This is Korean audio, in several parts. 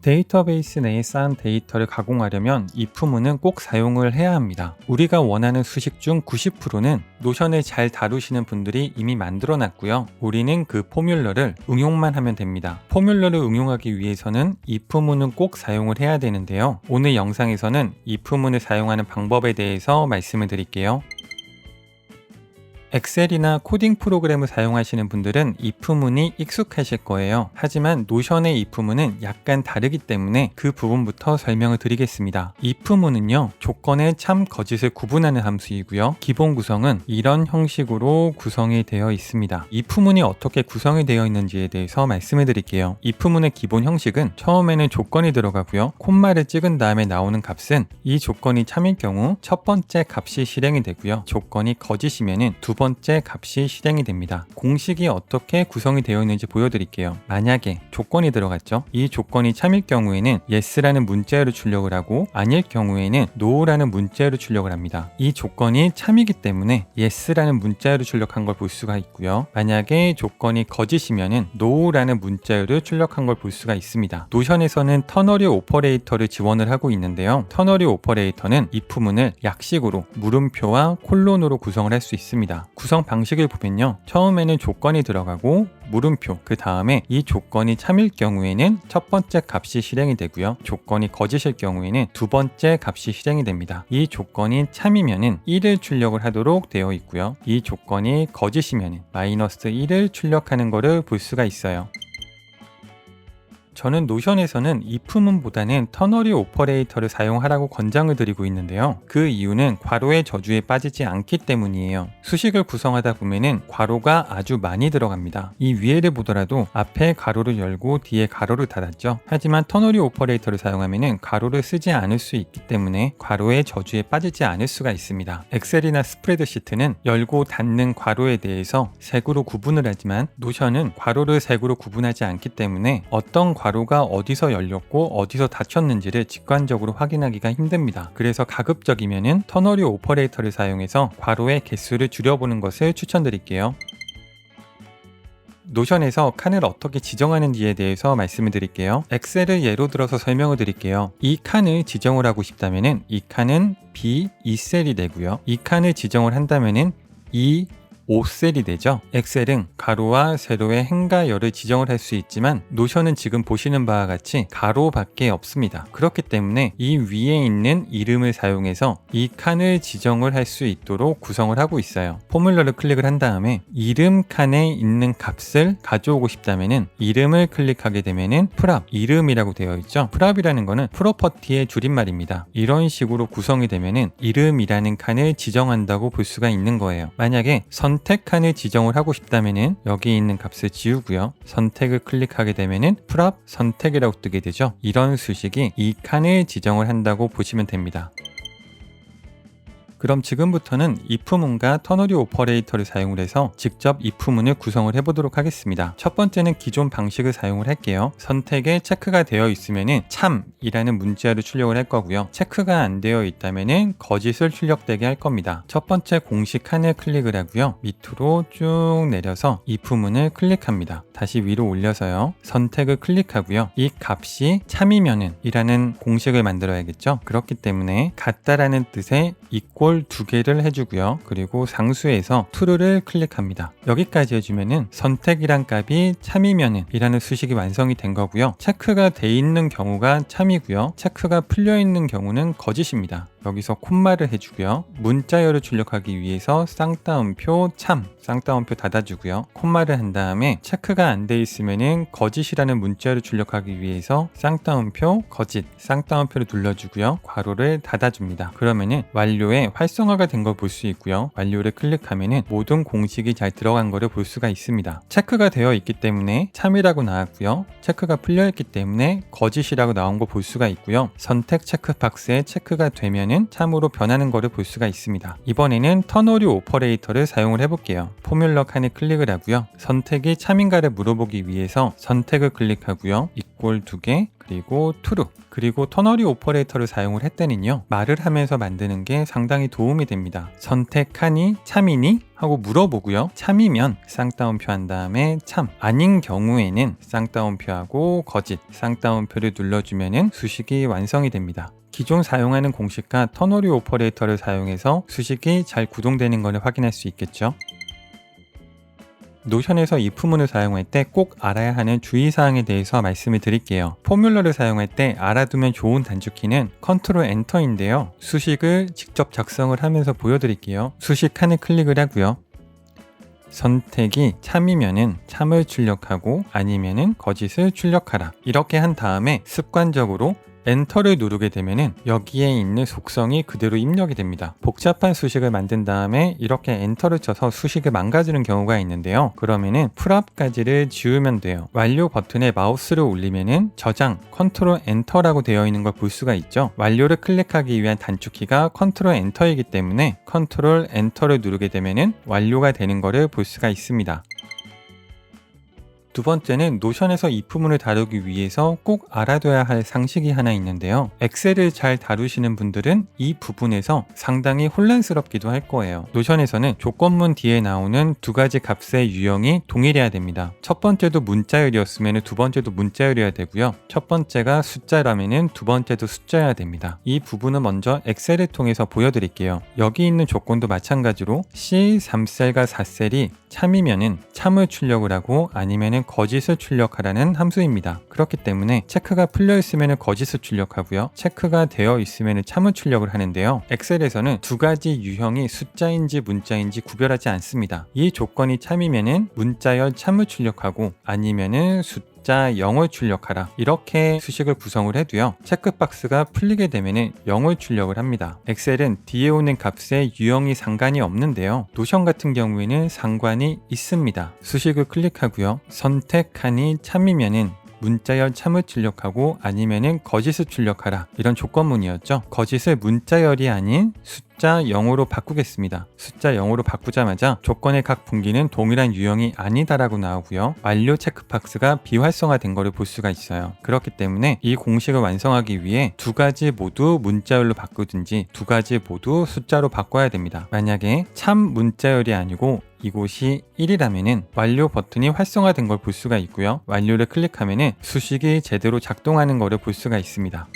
데이터베이스 내에 쌓은 데이터를 가공하려면 if문은 꼭 사용을 해야 합니다. 우리가 원하는 수식 중 90%는 노션을 잘 다루시는 분들이 이미 만들어 놨고요. 우리는 그 포뮬러를 응용만 하면 됩니다. 포뮬러를 응용하기 위해서는 if문은 꼭 사용을 해야 되는데요. 오늘 영상에서는 if문을 사용하는 방법에 대해서 말씀을 드릴게요. 엑셀이나 코딩 프로그램을 사용하시는 분들은 if문이 익숙하실 거예요. 하지만 노션의 if문은 약간 다르기 때문에 그 부분부터 설명을 드리겠습니다. if문은요, 조건의 참, 거짓을 구분하는 함수이고요. 기본 구성은 이런 형식으로 구성이 되어 있습니다. if문이 어떻게 구성이 되어 있는지에 대해서 말씀을 드릴게요. if문의 기본 형식은 처음에는 조건이 들어가고요. 콤마를 찍은 다음에 나오는 값은 이 조건이 참일 경우 첫 번째 값이 실행이 되고요. 조건이 거짓이면은 두 번째 값이 실행이 됩니다. 공식이 어떻게 구성이 되어 있는지 보여드릴게요. 만약에 조건이 들어갔죠. 이 조건이 참일 경우에는 yes라는 문자열을 출력을 하고 아닐 경우에는 no라는 문자열을 출력을 합니다. 이 조건이 참이기 때문에 yes라는 문자열을 출력한 걸 볼 수가 있고요. 만약에 조건이 거짓이면은 no라는 문자열을 출력한 걸 볼 수가 있습니다. 노션에서는 터너리 오퍼레이터를 지원을 하고 있는데요. 터너리 오퍼레이터는 if문을 약식으로 물음표와 콜론으로 구성을 할 수 있습니다. 구성 방식을 보면요. 처음에는 조건이 들어가고 물음표, 그 다음에 이 조건이 참일 경우에는 첫 번째 값이 실행이 되고요. 조건이 거짓일 경우에는 두 번째 값이 실행이 됩니다. 이 조건이 참이면은 1을 출력을 하도록 되어 있고요. 이 조건이 거짓이면은 마이너스 1을 출력하는 것을 볼 수가 있어요. 저는 노션에서는 if문보다는 터너리 오퍼레이터를 사용하라고 권장을 드리고 있는데요. 그 이유는 괄호의 저주에 빠지지 않기 때문이에요. 수식을 구성하다 보면은 괄호가 아주 많이 들어갑니다. 이 위에를 보더라도 앞에 가로를 열고 뒤에 가로를 닫았죠. 하지만 터너리 오퍼레이터를 사용하면은 가로를 쓰지 않을 수 있기 때문에 괄호의 저주에 빠지지 않을 수가 있습니다. 엑셀이나 스프레드시트는 열고 닫는 괄호에 대해서 색으로 구분을 하지만 노션은 괄호를 색으로 구분하지 않기 때문에 어떤 괄호가 어디서 열렸고 어디서 닫혔는지를 직관적으로 확인하기가 힘듭니다. 그래서 가급적이면은 터너리 오퍼레이터를 사용해서 괄호의 개수를 줄여보는 것을 추천드릴게요. 노션에서 칸을 어떻게 지정하는지에 대해서 말씀을 드릴게요. 엑셀을 예로 들어서 설명을 드릴게요. 이 칸을 지정을 하고 싶다면은 이 칸은 B2셀이 되고요. 이 칸을 지정을 한다면은 5셀이 되죠. 엑셀은 가로와 세로의 행과 열을 지정을 할 수 있지만 노션은 지금 보시는 바와 같이 가로밖에 없습니다. 그렇기 때문에 이 위에 있는 이름을 사용해서 이 칸을 지정을 할 수 있도록 구성을 하고 있어요. 포뮬러를 클릭을 한 다음에 이름 칸에 있는 값을 가져오고 싶다면은 이름을 클릭하게 되면은 prop, 이름이라고 되어 있죠. prop이라는 거는 프로퍼티의 줄임말입니다. 이런 식으로 구성이 되면은 이름이라는 칸을 지정한다고 볼 수가 있는 거예요. 만약에 선택 칸을 지정을 하고 싶다면은 여기 있는 값을 지우고요. 선택을 클릭하게 되면은 prop 선택이라고 뜨게 되죠. 이런 수식이 이 칸을 지정을 한다고 보시면 됩니다. 그럼 지금부터는 if문과 터너리 오퍼레이터를 사용을 해서 직접 if문을 구성을 해보도록 하겠습니다. 첫 번째는 기존 방식을 사용을 할게요. 선택에 체크가 되어 있으면은 참이라는 문자를 출력을 할 거고요. 체크가 안 되어 있다면은 거짓을 출력되게 할 겁니다. 첫 번째 공식 칸을 클릭을 하고요. 밑으로 쭉 내려서 if문을 클릭합니다. 다시 위로 올려서요. 선택을 클릭하고요. 이 값이 참이면은 이라는 공식을 만들어야겠죠. 그렇기 때문에 같다라는 뜻의 equal 두 개를 해주고요. 그리고 상수에서 true를 클릭합니다. 여기까지 해주면은 선택이란 값이 참이면은 이라는 수식이 완성이 된 거고요. 체크가 돼 있는 경우가 참이고요. 체크가 풀려 있는 경우는 거짓입니다. 여기서 콤마를 해주고요. 문자열을 출력하기 위해서 쌍따옴표 참, 쌍따옴표 닫아주고요. 콤마를 한 다음에 체크가 안 돼 있으면은 거짓이라는 문자열을 출력하기 위해서 쌍따옴표 거짓, 쌍따옴표를 눌러주고요. 괄호를 닫아줍니다. 그러면은 완료에 활성화가 된 걸 볼 수 있고요. 완료를 클릭하면은 모든 공식이 잘 들어간 거를 볼 수가 있습니다. 체크가 되어 있기 때문에 참이라고 나왔고요. 체크가 풀려 있기 때문에 거짓이라고 나온 거 볼 수가 있고요. 선택 체크 박스에 체크가 되면은 참으로 변하는 거를 볼 수가 있습니다. 이번에는 터너리 오퍼레이터를 사용을 해볼게요. 포뮬러 칸에 클릭을 하고요. 선택이 참인가를 물어보기 위해서 선택을 클릭하고요. equal 2개, 그리고 true, 그리고 터너리 오퍼레이터를 사용을 했더니요, 말을 하면서 만드는 게 상당히 도움이 됩니다. 선택하니, 참이니? 하고 물어보고요. 참이면 쌍따옴표 한 다음에 참, 아닌 경우에는 쌍따옴표하고 거짓, 쌍따옴표를 눌러주면은 수식이 완성이 됩니다. 기존 사용하는 공식과 터너리 오퍼레이터를 사용해서 수식이 잘 구동되는 것을 확인할 수 있겠죠. 노션에서 if문을 사용할 때 꼭 알아야 하는 주의사항에 대해서 말씀을 드릴게요. 포뮬러를 사용할 때 알아두면 좋은 단축키는 컨트롤 엔터인데요. 수식을 직접 작성을 하면서 보여드릴게요. 수식 칸을 클릭을 하고요. 선택이 참이면은 참을 출력하고 아니면은 거짓을 출력하라. 이렇게 한 다음에 습관적으로 엔터를 누르게 되면은 여기에 있는 속성이 그대로 입력이 됩니다. 복잡한 수식을 만든 다음에 이렇게 엔터를 쳐서 수식을 망가지는 경우가 있는데요. 그러면은 풀업까지를 지우면 돼요. 완료 버튼에 마우스를 올리면은 저장, 컨트롤 엔터라고 되어 있는 걸 볼 수가 있죠. 완료를 클릭하기 위한 단축키가 컨트롤 엔터이기 때문에 컨트롤 엔터를 누르게 되면은 완료가 되는 것을 볼 수가 있습니다. 두 번째는 노션에서 if문을 다루기 위해서 꼭 알아둬야 할 상식이 하나 있는데요. 엑셀을 잘 다루시는 분들은 이 부분에서 상당히 혼란스럽기도 할 거예요. 노션에서는 조건문 뒤에 나오는 두 가지 값의 유형이 동일해야 됩니다. 첫 번째도 문자열이었으면 두 번째도 문자열이어야 되고요. 첫 번째가 숫자라면 두 번째도 숫자여야 됩니다. 이 부분은 먼저 엑셀을 통해서 보여드릴게요. 여기 있는 조건도 마찬가지로 C3셀과 4셀이 참이면은 참을 출력을 하고 아니면은 거짓을 출력하라는 함수입니다. 그렇기 때문에 체크가 풀려 있으면 거짓을 출력하고요. 체크가 되어 있으면 참을 출력을 하는데요. 엑셀에서는 두 가지 유형이 숫자인지 문자인지 구별하지 않습니다. 이 조건이 참이면은 문자열 참을 출력하고 아니면은 숫자 0을 출력하라. 이렇게 수식을 구성을 해도요. 체크박스가 풀리게 되면 0을 출력을 합니다. 엑셀은 뒤에 오는 값에 유형이 상관이 없는데요. 노션 같은 경우에는 상관이 있습니다. 수식을 클릭하고요. 선택하니 참이면은 문자열 참을 출력하고 아니면은 거짓을 출력하라. 이런 조건문이었죠. 거짓을 문자열이 아닌 숫자 0으로 바꾸겠습니다. 숫자 0으로 바꾸자마자 조건의 각 분기는 동일한 유형이 아니다라고 나오고요. 완료 체크박스가 비활성화된 것을 볼 수가 있어요. 그렇기 때문에 이 공식을 완성하기 위해 두 가지 모두 문자열로 바꾸든지 두 가지 모두 숫자로 바꿔야 됩니다. 만약에 참 문자열이 아니고 이곳이 1이라면은 완료 버튼이 활성화된 걸 볼 수가 있고요. 완료를 클릭하면은 수식이 제대로 작동하는 것을 볼 수가 있습니다.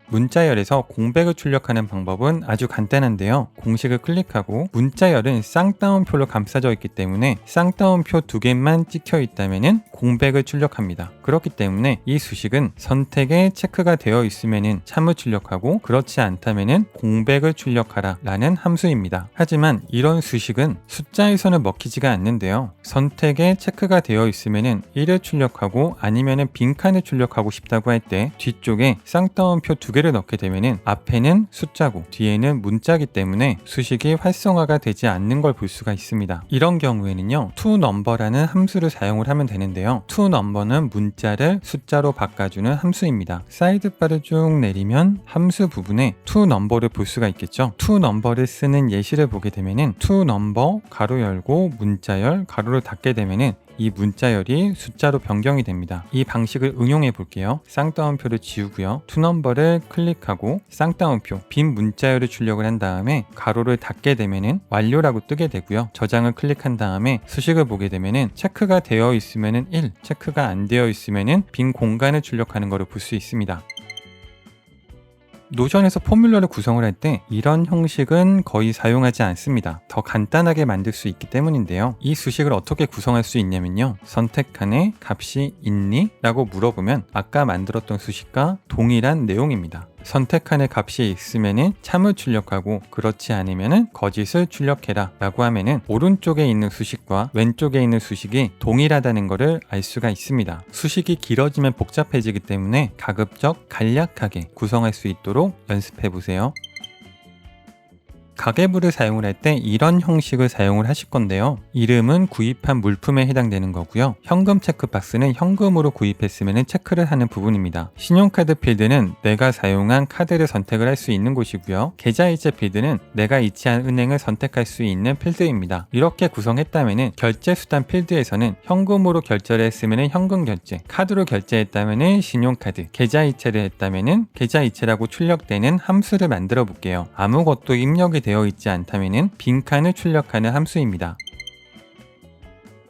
문자열에서 공백을 출력하는 방법은 아주 간단한데요. 공식을 클릭하고 문자열은 쌍따옴표로 감싸져 있기 때문에 쌍따옴표 두 개만 찍혀 있다면 공백을 출력합니다. 그렇기 때문에 이 수식은 선택에 체크가 되어 있으면 참을 출력하고 그렇지 않다면 공백을 출력하라 라는 함수입니다. 하지만 이런 수식은 숫자에서는 먹히지가 않는데요. 선택에 체크가 되어 있으면 1을 출력하고 아니면 빈칸을 출력하고 싶다고 할 때 뒤쪽에 쌍따옴표 두 개를 넣게 되면 앞에는 숫자고 뒤에는 문자이기 때문에 수식이 활성화가 되지 않는 걸 볼 수가 있습니다. 이런 경우에는요, toNumber라는 함수를 사용을 하면 되는데요. toNumber는 문자를 숫자로 바꿔주는 함수입니다. 사이드바를 쭉 내리면 함수 부분에 toNumber를 볼 수가 있겠죠. toNumber를 쓰는 예시를 보게 되면 toNumber 가로 열고 문자열 가로를 닫게 되면 이 문자열이 숫자로 변경이 됩니다. 이 방식을 응용해 볼게요. 쌍따옴표를 지우고요. toNumber를 클릭하고 쌍따옴표 빈 문자열을 출력을 한 다음에 가로를 닫게 되면은 완료라고 뜨게 되고요. 저장을 클릭한 다음에 수식을 보게 되면은 체크가 되어 있으면은 1, 체크가 안 되어 있으면은 빈 공간을 출력하는 것을 볼 수 있습니다. 노션에서 포뮬러를 구성을 할 때 이런 형식은 거의 사용하지 않습니다. 더 간단하게 만들 수 있기 때문인데요. 이 수식을 어떻게 구성할 수 있냐면요. 선택칸에 값이 있니? 라고 물어보면 아까 만들었던 수식과 동일한 내용입니다. 선택칸에 값이 있으면 참을 출력하고 그렇지 않으면 거짓을 출력해라 라고 하면 오른쪽에 있는 수식과 왼쪽에 있는 수식이 동일하다는 것을 알 수가 있습니다. 수식이 길어지면 복잡해지기 때문에 가급적 간략하게 구성할 수 있도록 연습해 보세요. 가계부를 사용을 할 때 이런 형식을 사용을 하실 건데요. 이름은 구입한 물품에 해당되는 거고요. 현금 체크박스는 현금으로 구입했으면 체크를 하는 부분입니다. 신용카드 필드는 내가 사용한 카드를 선택을 할 수 있는 곳이고요. 계좌이체 필드는 내가 이체한 은행을 선택할 수 있는 필드입니다. 이렇게 구성했다면 결제수단 필드에서는 현금으로 결제를 했으면 현금 결제, 카드로 결제했다면 신용카드, 계좌이체를 했다면 계좌이체라고 출력되는 함수를 만들어 볼게요. 아무것도 입력이 되어 있지 않다면 빈칸을 출력하는 함수입니다.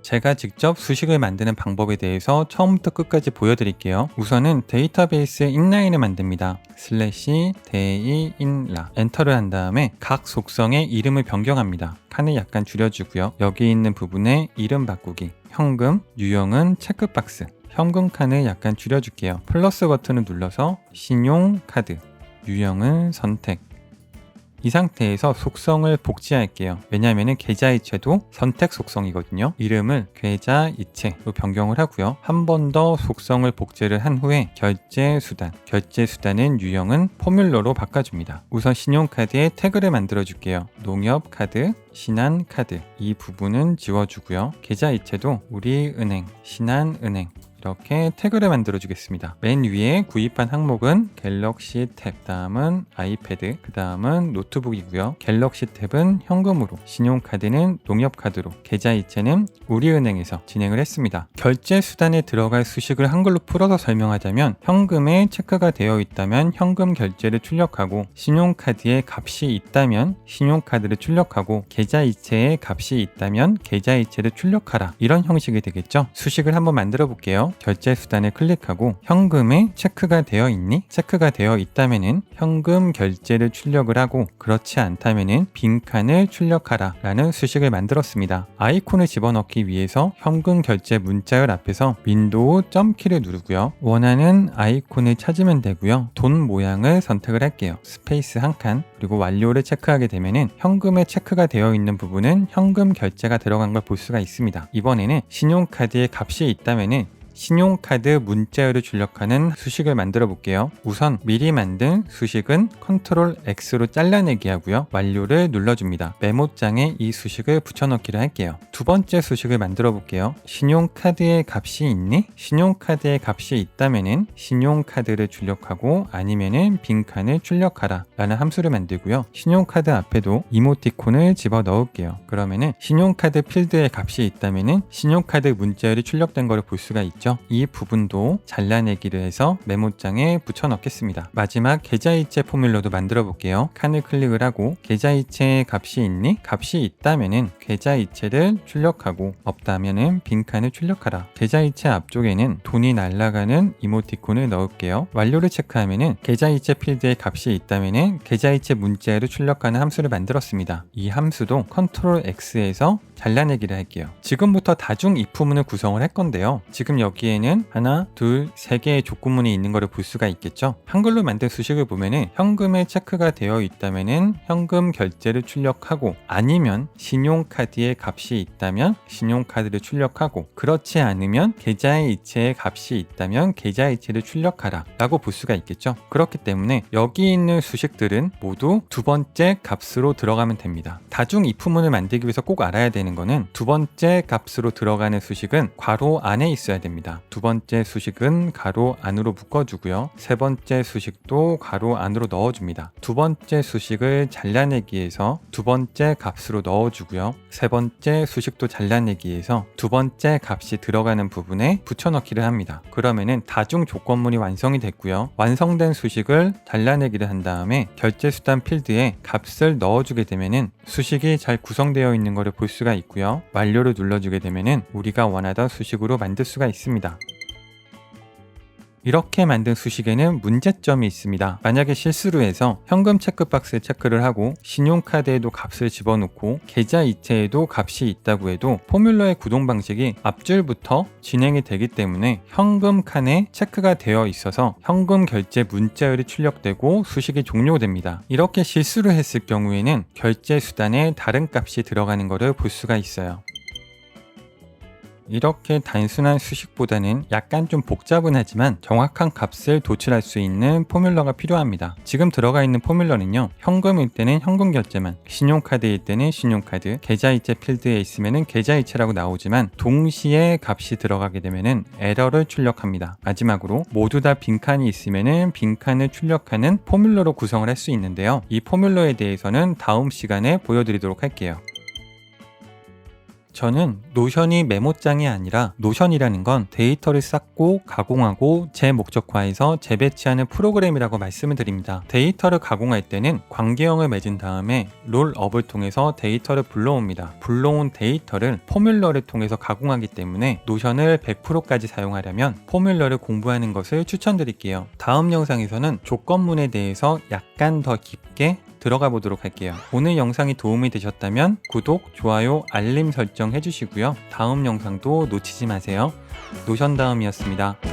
제가 직접 수식을 만드는 방법에 대해서 처음부터 끝까지 보여드릴게요. 우선은 데이터베이스 인라인을 만듭니다. /대이인라 엔터를 한 다음에 각 속성의 이름을 변경합니다. 칸을 약간 줄여주고요. 여기 있는 부분에 이름 바꾸기, 현금, 유형은 체크박스, 현금 칸을 약간 줄여줄게요. 플러스 버튼을 눌러서 신용카드, 유형은 선택. 이 상태에서 속성을 복제할게요. 왜냐하면 계좌이체도 선택 속성이거든요. 이름을 계좌이체로 변경을 하고요. 한 번 더 속성을 복제를 한 후에 결제수단은 유형은 포뮬러로 바꿔줍니다. 우선 신용카드에 태그를 만들어 줄게요. 농협카드, 신한카드 이 부분은 지워주고요. 계좌이체도 우리은행, 신한은행 이렇게 태그를 만들어 주겠습니다. 맨 위에 구입한 항목은 갤럭시 탭, 다음은 아이패드, 그 다음은 노트북이고요. 갤럭시 탭은 현금으로, 신용카드는 농협카드로, 계좌이체는 우리은행에서 진행을 했습니다. 결제 수단에 들어갈 수식을 한글로 풀어서 설명하자면 현금에 체크가 되어 있다면 현금 결제를 출력하고, 신용카드에 값이 있다면 신용카드를 출력하고, 계좌이체에 값이 있다면 계좌이체를 출력하라, 이런 형식이 되겠죠. 수식을 한번 만들어 볼게요. 결제 수단을 클릭하고 현금에 체크가 되어 있니? 체크가 되어 있다면은 현금 결제를 출력을 하고, 그렇지 않다면은 빈칸을 출력하라 라는 수식을 만들었습니다. 아이콘을 집어넣기 위해서 현금 결제 문자열 앞에서 윈도우 점키를 누르고요. 원하는 아이콘을 찾으면 되고요. 돈 모양을 선택을 할게요. 스페이스 한 칸, 그리고 완료를 체크하게 되면은 현금에 체크가 되어 있는 부분은 현금 결제가 들어간 걸 볼 수가 있습니다. 이번에는 신용카드에 값이 있다면은 신용카드 문자열을 출력하는 수식을 만들어 볼게요. 우선 미리 만든 수식은 컨트롤 X로 잘라내기 하고요. 완료를 눌러줍니다. 메모장에 이 수식을 붙여넣기를 할게요. 두 번째 수식을 만들어 볼게요. 신용카드에 값이 있니? 신용카드에 값이 있다면은 신용카드를 출력하고, 아니면은 빈칸을 출력하라 라는 함수를 만들고요. 신용카드 앞에도 이모티콘을 집어 넣을게요. 그러면은 신용카드 필드에 값이 있다면은 신용카드 문자열이 출력된 걸 볼 수가 있죠. 이 부분도 잘라내기를 해서 메모장에 붙여 넣겠습니다. 마지막 계좌이체 포뮬러도 만들어 볼게요. 칸을 클릭을 하고 계좌이체에 값이 있니? 값이 있다면은 계좌이체를 출력하고, 없다면은 빈칸을 출력하라. 계좌이체 앞쪽에는 돈이 날아가는 이모티콘을 넣을게요. 완료를 체크하면은 계좌이체 필드에 값이 있다면은 계좌이체 문자열을 출력하는 함수를 만들었습니다. 이 함수도 컨트롤 X에서 잘라내기를 할게요. 지금부터 다중 if문을 구성을 할 건데요. 지금 여기에는 하나, 둘, 세 개의 조건문이 있는 것을 볼 수가 있겠죠. 한글로 만든 수식을 보면은 현금에 체크가 되어 있다면은 현금 결제를 출력하고, 아니면 신용카드에 값이 있다면 신용카드를 출력하고, 그렇지 않으면 계좌이체에 값이 있다면 계좌이체를 출력하라 라고 볼 수가 있겠죠. 그렇기 때문에 여기 있는 수식들은 모두 두 번째 값으로 들어가면 됩니다. 다중 if문을 만들기 위해서 꼭 알아야 되는 거는 두 번째 값으로 들어가는 수식은 괄호 안에 있어야 됩니다. 두 번째 수식은 가로 안으로 묶어주고요. 세 번째 수식도 가로 안으로 넣어줍니다. 두 번째 수식을 잘라내기해서 두 번째 값으로 넣어주고요. 세 번째 수식도 잘라내기해서 두 번째 값이 들어가는 부분에 붙여넣기를 합니다. 그러면은 다중 조건문이 완성이 됐고요. 완성된 수식을 잘라내기를 한 다음에 결제수단 필드에 값을 넣어주게 되면은 수식이 잘 구성되어 있는 것을 볼 수가 있고요. 완료를 눌러주게 되면은 우리가 원하던 수식으로 만들 수가 있습니다. 이렇게 만든 수식에는 문제점이 있습니다. 만약에 실수로 해서 현금 체크박스에 체크를 하고 신용카드에도 값을 집어넣고 계좌이체에도 값이 있다고 해도 포뮬러의 구동 방식이 앞줄부터 진행이 되기 때문에 현금 칸에 체크가 되어 있어서 현금 결제 문자열이 출력되고 수식이 종료됩니다. 이렇게 실수를 했을 경우에는 결제 수단에 다른 값이 들어가는 것을 볼 수가 있어요. 이렇게 단순한 수식보다는 약간 좀 복잡은 하지만 정확한 값을 도출할 수 있는 포뮬러가 필요합니다. 지금 들어가 있는 포뮬러는요, 현금일 때는 현금 결제만, 신용카드일 때는 신용카드, 계좌이체 필드에 있으면은 계좌이체라고 나오지만 동시에 값이 들어가게 되면은 에러를 출력합니다. 마지막으로 모두 다 빈칸이 있으면은 빈칸을 출력하는 포뮬러로 구성을 할 수 있는데요. 이 포뮬러에 대해서는 다음 시간에 보여드리도록 할게요. 저는 노션이 메모장이 아니라 노션이라는 건 데이터를 쌓고 가공하고 재목적화해서 재배치하는 프로그램이라고 말씀을 드립니다. 데이터를 가공할 때는 관계형을 맺은 다음에 롤업을 통해서 데이터를 불러옵니다. 불러온 데이터를 포뮬러를 통해서 가공하기 때문에 노션을 100%까지 사용하려면 포뮬러를 공부하는 것을 추천드릴게요. 다음 영상에서는 조건문에 대해서 약간 더 깊게 들어가 보도록 할게요. 오늘 영상이 도움이 되셨다면 구독, 좋아요, 알림 설정 해주시고요. 다음 영상도 놓치지 마세요. 노션 다음이었습니다.